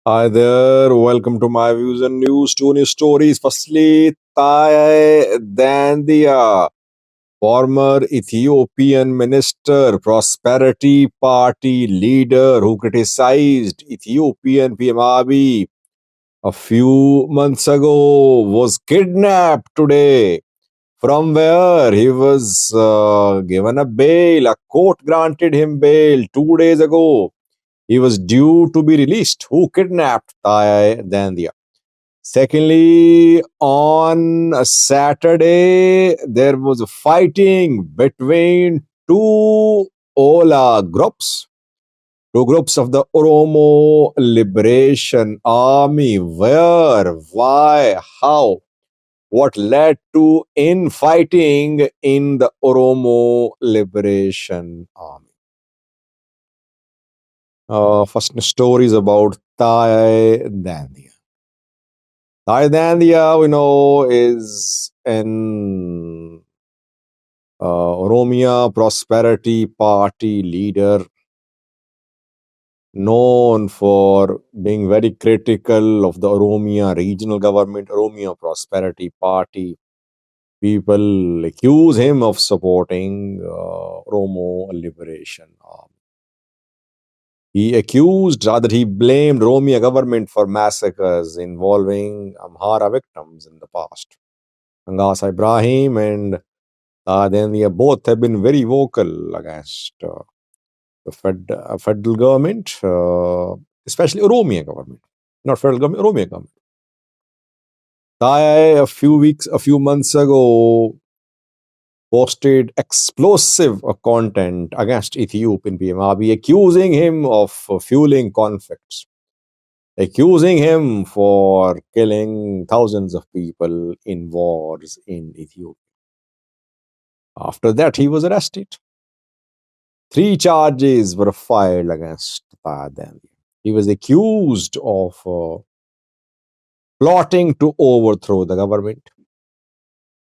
Hi there, welcome to my views and news. Two news stories. Firstly, Taye Dendea, former Ethiopian minister, Prosperity Party leader who criticized Ethiopian PM Abiy a few months ago, was kidnapped today. From where he was given a bail. A court granted him bail 2 days ago. He was due to be released. Who kidnapped Taye Dendea? Secondly, on a Saturday, there was a fighting between two OLA groups, two groups of the Oromo Liberation Army. Where, why, how, what led to infighting in the Oromo Liberation Army? First stories about Taye Dendea. Taye Dendea, we know, is an Oromia Prosperity Party leader known for being very critical of the Oromia regional government, Oromia Prosperity Party. People accuse him of supporting Oromo Liberation Army. He accused, rather he blamed Oromia government for massacres involving Amhara victims in the past. Angasa Ibrahim and Dandia both have been very vocal against the federal government, especially Oromia government, not federal government, Oromia government. Taye, a few months ago, posted explosive content against Ethiopian PM Abiy, accusing him of fueling conflicts, accusing him for killing thousands of people in wars in Ethiopia. After that, he was arrested. 3 charges were filed against Taye. He was accused of plotting to overthrow the government.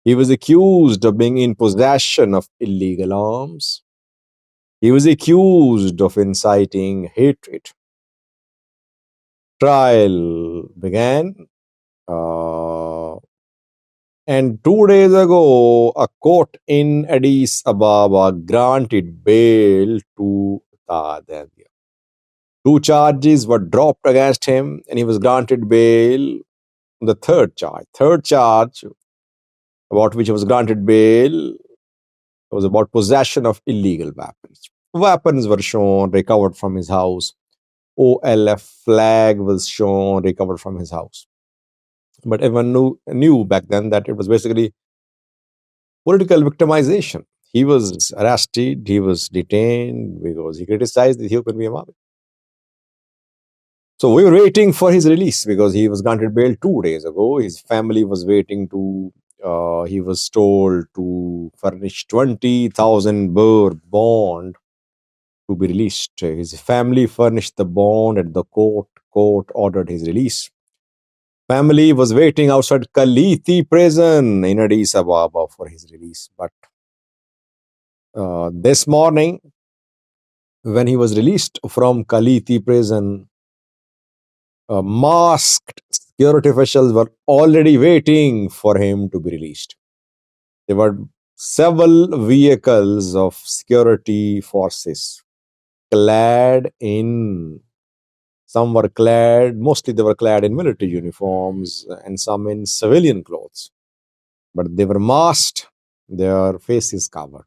He was accused of being in possession of illegal arms. He was accused of inciting hatred. Trial began, and 2 days ago, a court in Addis Ababa granted bail to Taye. 2 charges were dropped against him, and he was granted bail. The third charge about which he was granted bail was about possession of illegal weapons. Weapons were shown, recovered from his house. OLF flag was shown, recovered from his house. But everyone knew back then that it was basically political victimization. He was arrested, he was detained because he criticized the Ethiopian army. So we were waiting for his release because he was granted bail 2 days ago. His family was waiting to, he was told to furnish 20,000 birr bond to be released. His family furnished the bond at the court. Court ordered his release. Family was waiting outside Kaliti prison in Addis Ababa for his release. But this morning, when he was released from Kaliti prison, masked security officials were already waiting for him to be released. There were several vehicles of security forces clad in, mostly they were clad in military uniforms and some in civilian clothes. But they were masked, their faces covered.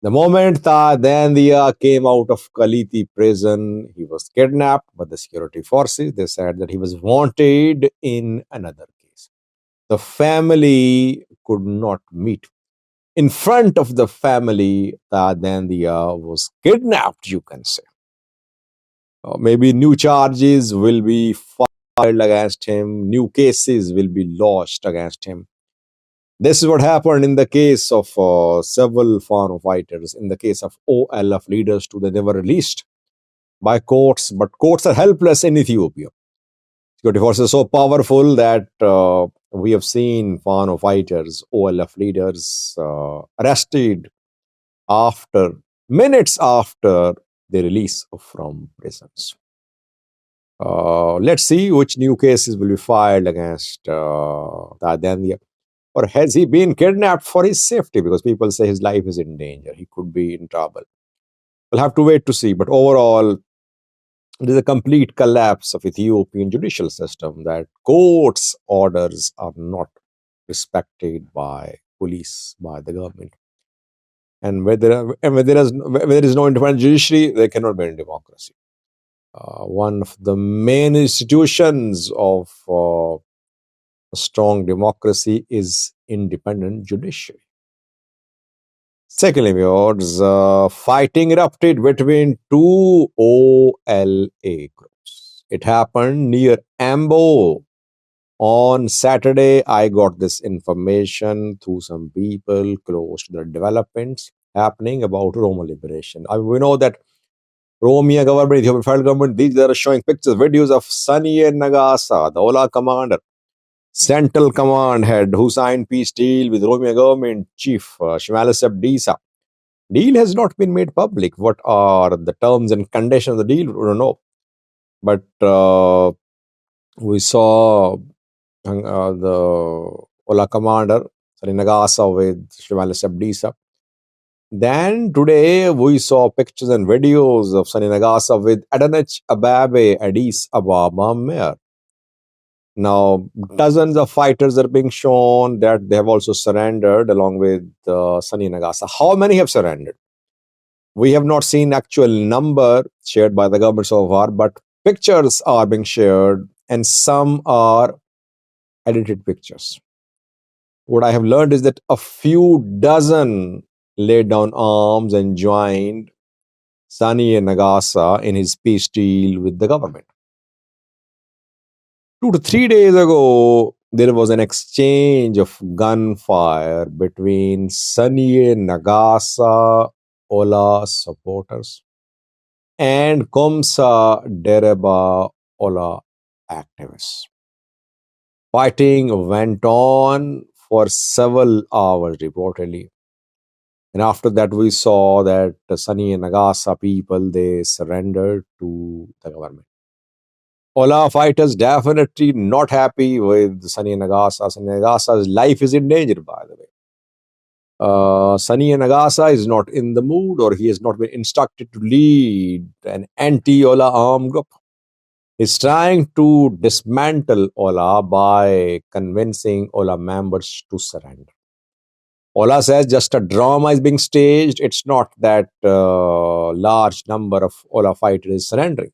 The moment Taye Dendea came out of Kaliti prison, he was kidnapped by the security forces. They said that he was wanted in another case. The family could not meet. In front of the family, Taye Dendea was kidnapped, you can say. Maybe new charges will be filed against him, new cases will be lodged against him. This is what happened in the case of several foreign fighters. In the case of OLF leaders too, they were released by courts, but courts are helpless in Ethiopia. Security forces are so powerful that we have seen foreign fighters, OLF leaders arrested minutes after their release from prisons. Let's see which new cases will be filed against Taye Dendea. Or has he been kidnapped for his safety? Because people say his life is in danger. He could be in trouble. We'll have to wait to see. But overall, it is a complete collapse of Ethiopian judicial system that courts' orders are not respected by police, by the government. And where there is no independent judiciary, there cannot be any democracy. One of the main institutions of a strong democracy is independent judiciary. Secondly, viewers, fighting erupted between two OLA groups. It happened near Ambo. On Saturday, I got this information through some people close to the developments happening about Oromo liberation. We know that Oromia government, Ethiopian federal government, these are showing pictures, videos of Sani and Nagasa, the OLA commander, Central Command head who signed peace deal with Oromia government chief Shimalis Disa. Deal has not been made public. What are the terms and conditions of the deal? We don't know. But we saw the OLA commander, Nagasa with Shimalis Disa. Then today we saw pictures and videos of Sani Nagasa with Adanich Ababe, Addis Ababa mayor. Now, dozens of fighters are being shown that they have also surrendered along with Sani Nagasa. How many have surrendered? We have not seen actual number shared by the government so far, but pictures are being shared and some are edited pictures. What I have learned is that a few dozen laid down arms and joined Sani Nagasa in his peace deal with the government. 2 to 3 days ago, there was an exchange of gunfire between Sani Nagasa OLA supporters and Komsa Dereba OLA activists. Fighting went on for several hours reportedly. And after that, we saw that the Sani and Nagasa people, they surrendered to the government. OLA fighters definitely not happy with Sani and Nagasa. Sani and Nagasa's life is in danger, by the way. Sani and Nagasa is not in the mood, or he has not been instructed to lead an anti-OLA armed group. He's trying to dismantle OLA by convincing OLA members to surrender. OLA says just a drama is being staged. It's not that large number of OLA fighters is surrendering.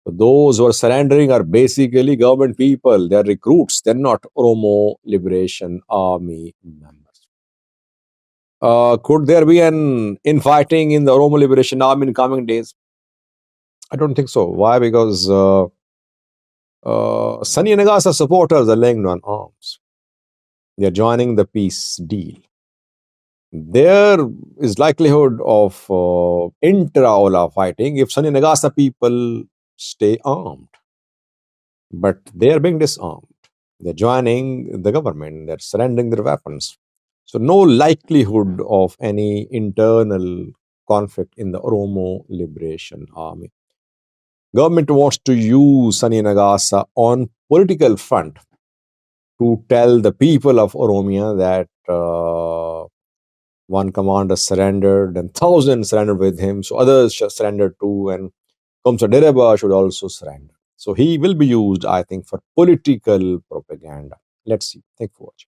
So those who are surrendering are basically government people. They're recruits. They're not Oromo Liberation Army members. Could there be an infighting in the Oromo Liberation Army in coming days? I don't think so. Why? Because Sani and Nagasa supporters are laying down arms. They are joining the peace deal. There is likelihood of intra-OLA fighting if Sani Nagasa people stay armed. But they are being disarmed. They're joining the government. They're surrendering their weapons. So no likelihood of any internal conflict in the Oromo Liberation Army. Government wants to use Sani Nagasa on political front to tell the people of Oromia that one commander surrendered and thousands surrendered with him. So others surrendered too, and Komsa Dereba should also surrender. So he will be used, I think, for political propaganda. Let's see. Thank you for watching.